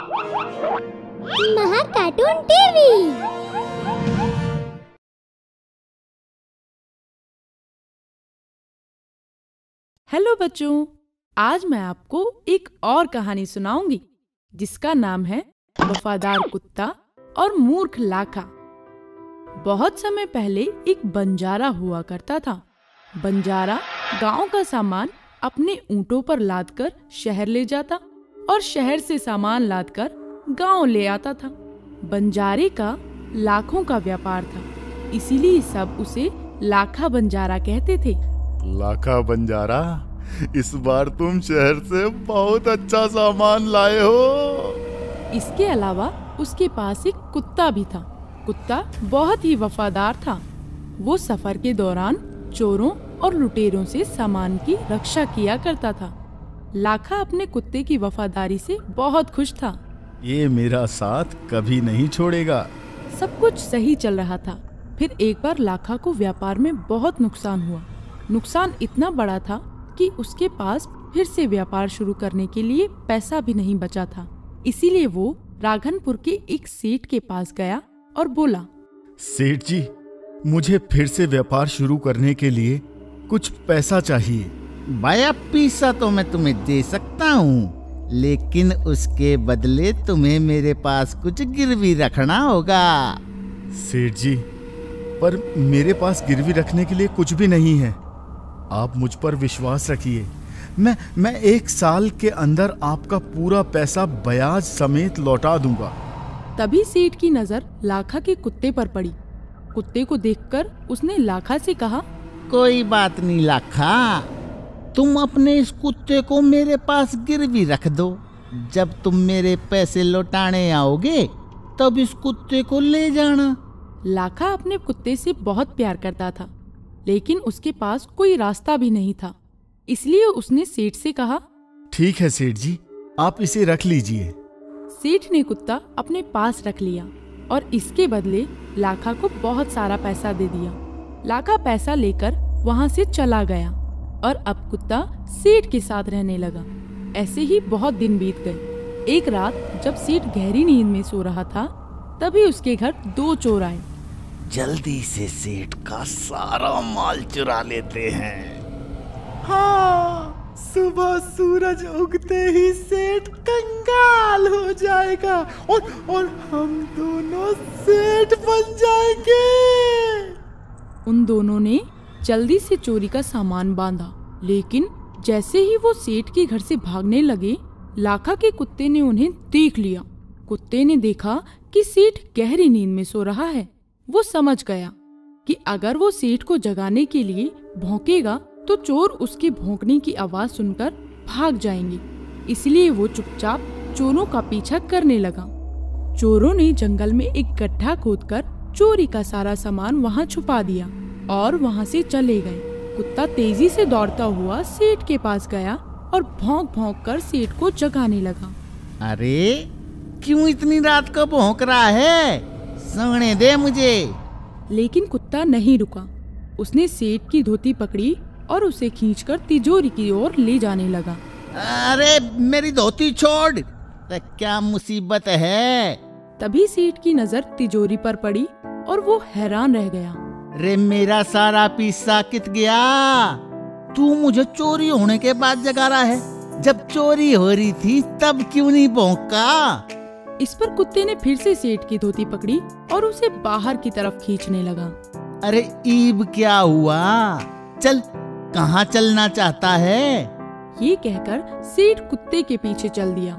महा cartoon TV. Hello बच्चों, आज मैं आपको एक और कहानी सुनाऊंगी जिसका नाम है वफादार कुत्ता और मूर्ख लाखा। बहुत समय पहले एक बंजारा हुआ करता था। बंजारा गांव का सामान अपने ऊंटों पर लादकर शहर ले जाता और शहर से सामान लादकर गांव ले आता था। बंजारे का लाखों का व्यापार था, इसीलिए सब उसे लाखा बंजारा कहते थे। लाखा बंजारा, इस बार तुम शहर से बहुत अच्छा सामान लाए हो। इसके अलावा उसके पास एक कुत्ता भी था। कुत्ता बहुत ही वफादार था। वो सफर के दौरान चोरों और लुटेरों से सामान की रक्षा किया करता था। लाखा अपने कुत्ते की वफादारी से बहुत खुश था। ये मेरा साथ कभी नहीं छोड़ेगा। सब कुछ सही चल रहा था। फिर एक बार लाखा को व्यापार में बहुत नुकसान हुआ। नुकसान इतना बड़ा था कि उसके पास फिर से व्यापार शुरू करने के लिए पैसा भी नहीं बचा था। इसीलिए वो राघनपुर के एक सेठ के पास गया और बोला, सेठ जी, मुझे फिर से व्यापार शुरू करने के लिए कुछ पैसा चाहिए। भैया, पैसा तो मैं तुम्हें दे सकता हूँ, लेकिन उसके बदले तुम्हें मेरे पास कुछ गिरवी रखना होगा। सेठ जी, पर मेरे पास गिरवी रखने के लिए कुछ भी नहीं है। आप मुझ पर विश्वास रखिए। मैं 1 साल के अंदर आपका पूरा पैसा ब्याज समेत लौटा दूंगा। तभी सेठ की नजर लाखा के कुत्ते पर पड़ी। कुत्ते को देखकर उसने लाखा से कहा, कोई बात नहीं लाखा, तुम अपने इस कुत्ते को मेरे पास गिरवी रख दो। जब तुम मेरे पैसे लौटाने आओगे तब इस कुत्ते को ले जाना। लाखा अपने कुत्ते से बहुत प्यार करता था, लेकिन उसके पास कोई रास्ता भी नहीं था। इसलिए उसने सेठ से कहा, ठीक है सेठ जी, आप इसे रख लीजिए। सेठ ने कुत्ता अपने पास रख लिया और इसके बदले लाखा को बहुत सारा पैसा दे दिया। लाखा पैसा लेकर वहाँ से चला गया और अब कुत्ता सेठ के साथ रहने लगा। ऐसे ही बहुत दिन बीत गए। एक रात जब सेठ गहरी नींद में सो रहा था, तभी उसके घर 2 चोर आए। जल्दी से सेठ का सारा माल चुरा लेते हैं। हाँ, सुबह सूरज उगते ही सेठ कंगाल हो जाएगा और हम दोनों सेठ बन जाएंगे। उन दोनों ने जल्दी से चोरी का सामान बांधा, लेकिन जैसे ही वो सेठ के घर से भागने लगे, लाखा के कुत्ते ने उन्हें देख लिया। कुत्ते ने देखा कि सेठ गहरी नींद में सो रहा है। वो समझ गया कि अगर वो सेठ को जगाने के लिए भौंकेगा तो चोर उसके भौंकने की आवाज सुनकर भाग जाएंगे। इसलिए वो चुपचाप चोरों का पीछा करने लगा। चोरों ने जंगल में एक गड्ढा खोदकर चोरी का सारा सामान वहाँ छुपा दिया और वहाँ से चले गए। कुत्ता तेजी से दौड़ता हुआ सेठ के पास गया और भौंक भौंक कर सेठ को जगाने लगा। अरे, क्यों इतनी रात को भौंक रहा है? सोने दे मुझे। लेकिन कुत्ता नहीं रुका। उसने सेठ की धोती पकड़ी और उसे खींचकर तिजोरी की ओर ले जाने लगा। अरे मेरी धोती छोड़, क्या मुसीबत है? तभी सेठ की नजर तिजोरी पर पड़ी और वो हैरान रह गया। रे, मेरा सारा पैसा कित गया? तू मुझे चोरी होने के बाद जगा रहा है। जब चोरी हो रही थी तब क्यों नहीं भौंका? इस पर कुत्ते ने फिर से सेठ की धोती पकड़ी और उसे बाहर की तरफ खींचने लगा। अरे ईब, क्या हुआ? चल, कहाँ चलना चाहता है? ये कहकर सेठ कुत्ते के पीछे चल दिया।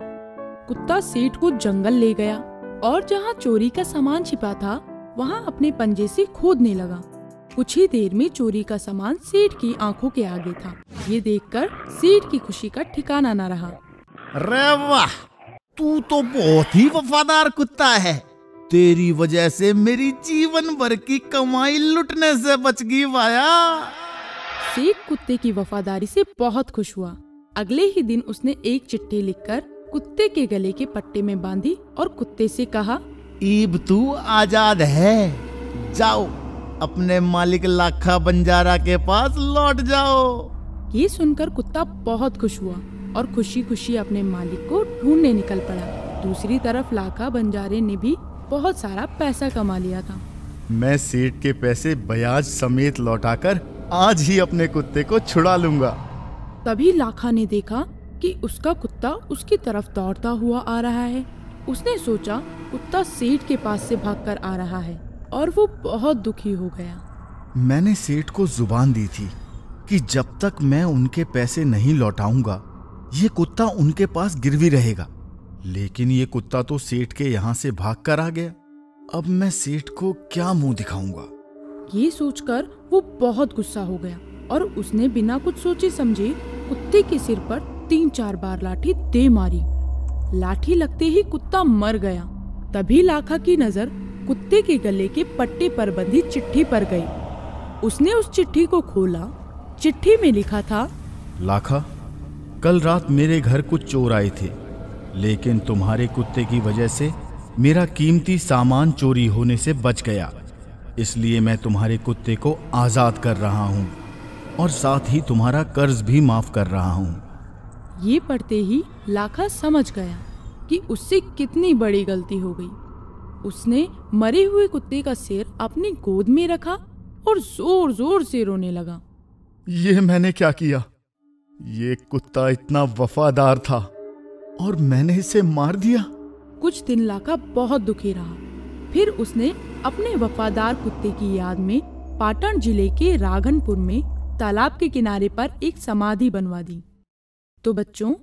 कुत्ता सेठ को जंगल ले गया और जहाँ चोरी का सामान छिपा था वहाँ अपने पंजे से खोदने लगा। कुछ ही देर में चोरी का सामान सेठ की आंखों के आगे था। ये देखकर सेठ की खुशी का ठिकाना न रहा। अरे वाह, तू तो बहुत ही वफादार कुत्ता है। तेरी वजह से मेरी जीवन भर की कमाई लुटने से बच गई वाया। सेठ कुत्ते की वफादारी से बहुत खुश हुआ। अगले ही दिन उसने एक चिट्ठी लिखकर कुत्ते के गले के पट्टे में बांधी और कुत्ते से कहा, ईब, तू आजाद है। जाओ, अपने मालिक लाखा बंजारा के पास लौट जाओ। ये सुनकर कुत्ता बहुत खुश हुआ और खुशी खुशी अपने मालिक को ढूंढने निकल पड़ा। दूसरी तरफ लाखा बंजारे ने भी बहुत सारा पैसा कमा लिया था। मैं सेठ के पैसे ब्याज समेत लौटाकर आज ही अपने कुत्ते को छुड़ा लूंगा। तभी लाखा ने देखा कि उसका कुत्ता उसकी तरफ दौड़ता हुआ आ रहा है। उसने सोचा कुत्ता सेठ के पास से भागकर आ रहा है और वो बहुत दुखी हो गया। मैंने सेठ को जुबान दी थी कि जब तक मैं उनके पैसे नहीं लौटाऊंगा ये कुत्ता उनके पास गिरवी रहेगा, लेकिन ये कुत्ता तो सेठ के यहाँ से भागकर आ गया। अब मैं सेठ को क्या मुंह दिखाऊंगा? ये सोचकर वो बहुत गुस्सा हो गया और उसने बिना कुछ सोचे समझे कुत्ते के सिर पर 3-4 बार लाठी दे मारी। लाठी लगते ही कुत्ता मर गया। तभी लाखा की नजर कुत्ते के गले के पट्टे पर बंधी चिट्ठी पर गई। उसने उस चिट्ठी को खोला। चिट्ठी में लिखा था, लाखा, कल रात मेरे घर कुछ चोर आए थे, लेकिन तुम्हारे कुत्ते की वजह से मेरा कीमती सामान चोरी होने से बच गया। इसलिए मैं तुम्हारे कुत्ते को आजाद कर रहा हूँ और साथ ही तुम्हारा कर्ज भी माफ कर रहा हूँ। ये पढ़ते ही लाखा समझ गया कि उससे कितनी बड़ी गलती हो गई। उसने मरे हुए कुत्ते का सिर अपनी गोद में रखा और जोर जोर से रोने लगा। ये मैंने क्या किया? ये कुत्ता इतना वफादार था और मैंने इसे मार दिया। कुछ दिन लाखा बहुत दुखी रहा। फिर उसने अपने वफादार कुत्ते की याद में पाटन जिले के राघनपुर में तालाब के किनारे पर एक समाधि बनवा दी। तो बच्चों,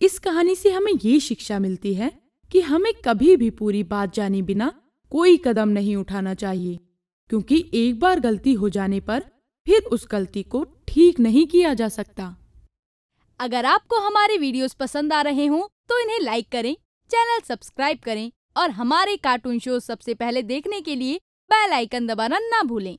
इस कहानी से हमें ये शिक्षा मिलती है कि हमें कभी भी पूरी बात जाने बिना कोई कदम नहीं उठाना चाहिए, क्योंकि एक बार गलती हो जाने पर फिर उस गलती को ठीक नहीं किया जा सकता। अगर आपको हमारे वीडियोस पसंद आ रहे हों तो इन्हें लाइक करें, चैनल सब्सक्राइब करें और हमारे कार्टून शो सबसे पहले देखने के लिए बेल आइकन दबाना ना भूलें।